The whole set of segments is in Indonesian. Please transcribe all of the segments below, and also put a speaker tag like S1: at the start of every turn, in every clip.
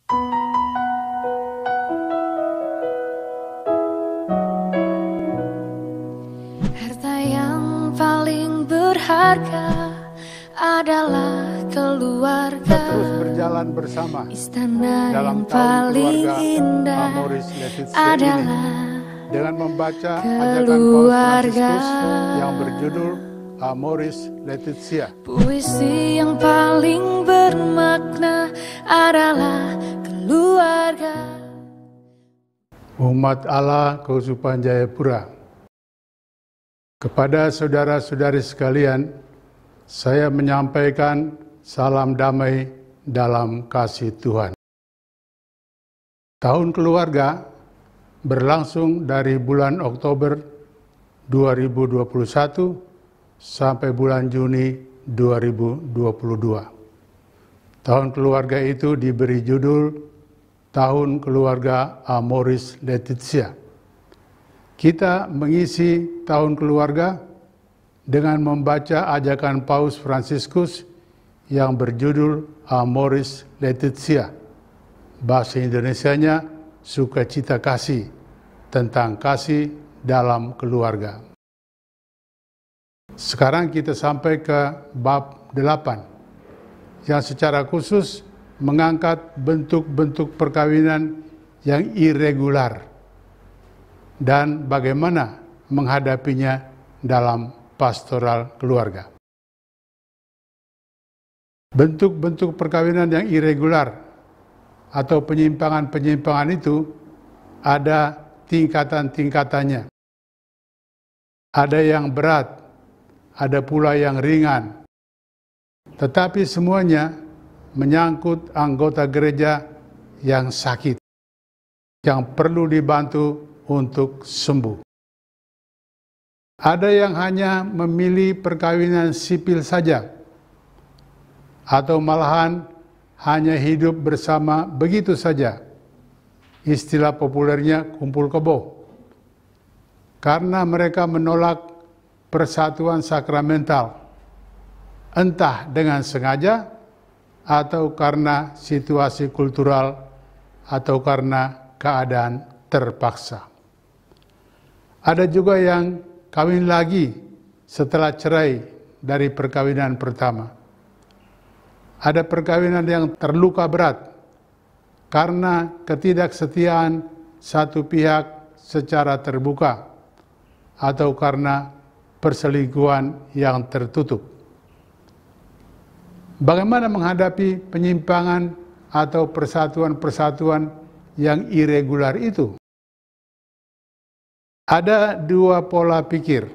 S1: Harta yang paling berharga adalah keluarga.
S2: Terus berjalan bersama
S1: Istana
S2: dalam
S1: yang paling indah
S2: Amoris Laetitia
S1: adalah
S2: ini dengan membaca ajakan Paus
S1: keluarga.
S2: Fransiskus yang berjudul Amoris Laetitia.
S1: Puisi yang paling bermakna adalah keluarga.
S2: Umat Allah Kausupan Jayapura, kepada saudara-saudari sekalian, saya menyampaikan salam damai dalam kasih Tuhan. Tahun keluarga berlangsung dari bulan Oktober 2021 sampai bulan Juni 2022. Tahun keluarga itu diberi judul Tahun Keluarga Amoris Laetitia. Kita mengisi tahun keluarga dengan membaca ajakan Paus Fransiskus yang berjudul Amoris Laetitia. Bahasa Indonesianya sukacita kasih, tentang kasih dalam keluarga. Sekarang kita sampai ke bab 8 yang secara khusus mengangkat bentuk-bentuk perkawinan yang irregular dan bagaimana menghadapinya dalam pastoral keluarga. Bentuk-bentuk perkawinan yang irregular atau penyimpangan-penyimpangan itu ada tingkatan-tingkatannya. Ada yang berat, ada pula yang ringan. Tetapi semuanya menyangkut anggota gereja yang sakit, yang perlu dibantu untuk sembuh. Ada yang hanya memilih perkawinan sipil saja, atau malahan hanya hidup bersama begitu saja. Istilah populernya kumpul kebo. Karena mereka menolak persatuan sakramental, entah dengan sengaja atau karena situasi kultural atau karena keadaan terpaksa. Ada juga yang kawin lagi setelah cerai dari perkawinan pertama. Ada perkawinan yang terluka berat karena ketidaksetiaan satu pihak secara terbuka atau karena perselingkuhan yang tertutup. Bagaimana menghadapi penyimpangan atau persatuan-persatuan yang irregular itu? Ada dua pola pikir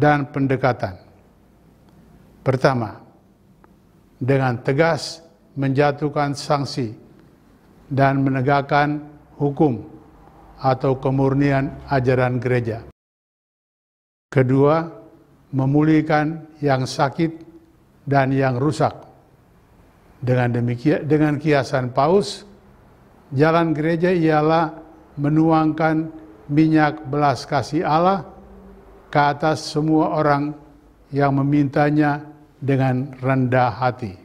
S2: dan pendekatan. Pertama, dengan tegas menjatuhkan sanksi dan menegakkan hukum atau kemurnian ajaran gereja. Kedua, memulihkan yang sakit dan yang rusak. Dengan kiasan Paus, jalan gereja ialah menuangkan minyak belas kasih Allah ke atas semua orang yang memintanya dengan rendah hati.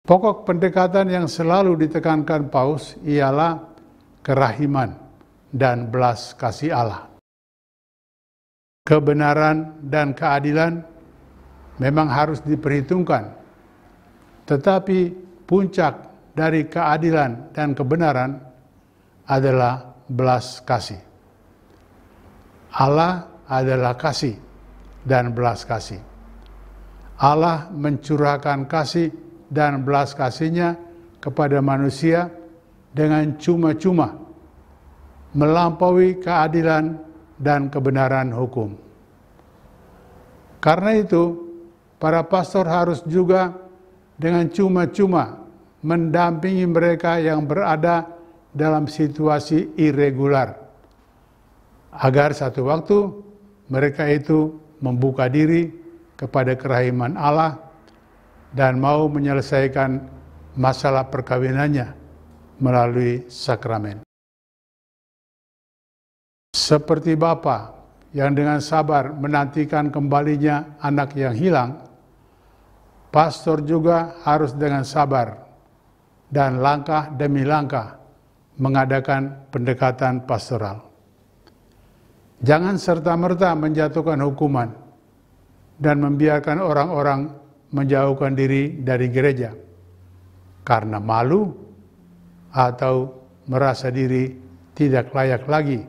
S2: Pokok pendekatan yang selalu ditekankan Paus ialah kerahiman dan belas kasih Allah. Kebenaran dan keadilan memang harus diperhitungkan, tetapi puncak dari keadilan dan kebenaran adalah belas kasih. Allah adalah kasih dan belas kasih. Allah mencurahkan kasih dan belas kasih-Nya kepada manusia dengan cuma-cuma, melampaui keadilan dan kebenaran hukum. Karena itu, para pastor harus juga dengan cuma-cuma mendampingi mereka yang berada dalam situasi irregular, agar satu waktu mereka itu membuka diri kepada kerahiman Allah dan mau menyelesaikan masalah perkawinannya melalui sakramen. Seperti Bapa yang dengan sabar menantikan kembalinya anak yang hilang, pastor juga harus dengan sabar dan langkah demi langkah mengadakan pendekatan pastoral. Jangan serta-merta menjatuhkan hukuman dan membiarkan orang-orang menjauhkan diri dari gereja karena malu atau merasa diri tidak layak lagi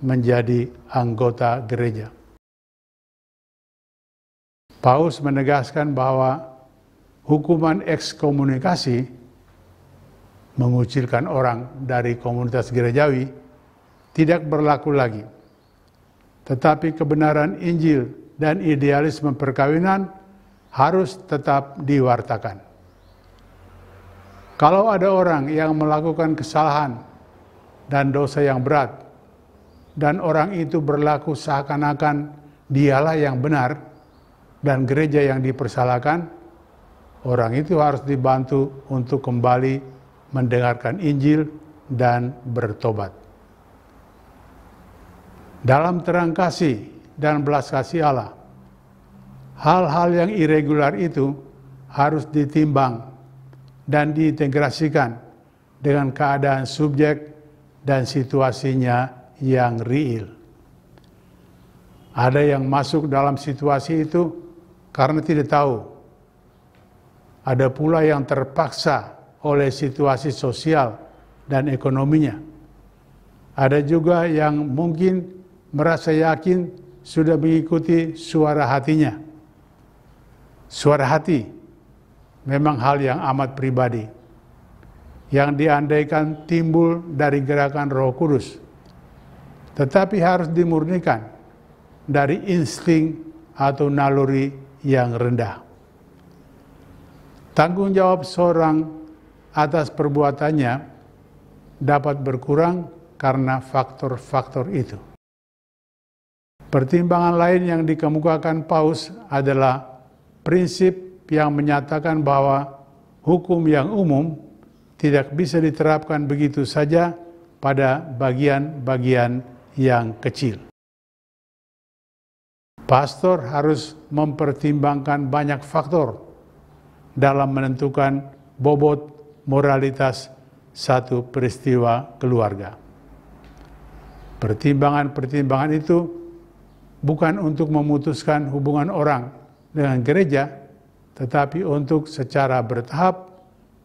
S2: menjadi anggota gereja. Paus menegaskan bahwa hukuman ekskomunikasi, mengucilkan orang dari komunitas gerejawi, tidak berlaku lagi. Tetapi kebenaran Injil dan idealisme perkawinan harus tetap diwartakan. Kalau ada orang yang melakukan kesalahan dan dosa yang berat, dan orang itu berlaku seakan-akan dialah yang benar dan gereja yang dipersalahkan, orang itu harus dibantu untuk kembali mendengarkan Injil dan bertobat. Dalam terang kasih dan belas kasih Allah, hal-hal yang irregular itu harus ditimbang dan diintegrasikan dengan keadaan subjek dan situasinya yang real. Ada yang masuk dalam situasi itu karena tidak tahu. Ada pula yang terpaksa oleh situasi sosial dan ekonominya. Ada juga yang mungkin merasa yakin sudah mengikuti suara hatinya. Suara hati memang hal yang amat pribadi, yang diandaikan timbul dari gerakan Roh Kudus, tetapi harus dimurnikan dari insting atau naluri yang rendah. Tanggung jawab seorang atas perbuatannya dapat berkurang karena faktor-faktor itu. Pertimbangan lain yang dikemukakan Paus adalah prinsip yang menyatakan bahwa hukum yang umum tidak bisa diterapkan begitu saja pada bagian-bagian yang kecil. Pastor harus mempertimbangkan banyak faktor dalam menentukan bobot moralitas satu peristiwa keluarga. Pertimbangan-pertimbangan itu bukan untuk memutuskan hubungan orang dengan gereja, tetapi untuk secara bertahap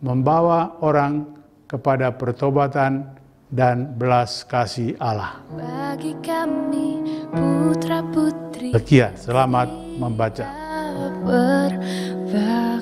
S2: membawa orang kepada pertobatan dan belas kasih Allah.
S1: Bagi kami putra-putri,
S2: Sekian, selamat membaca.
S1: berbakti.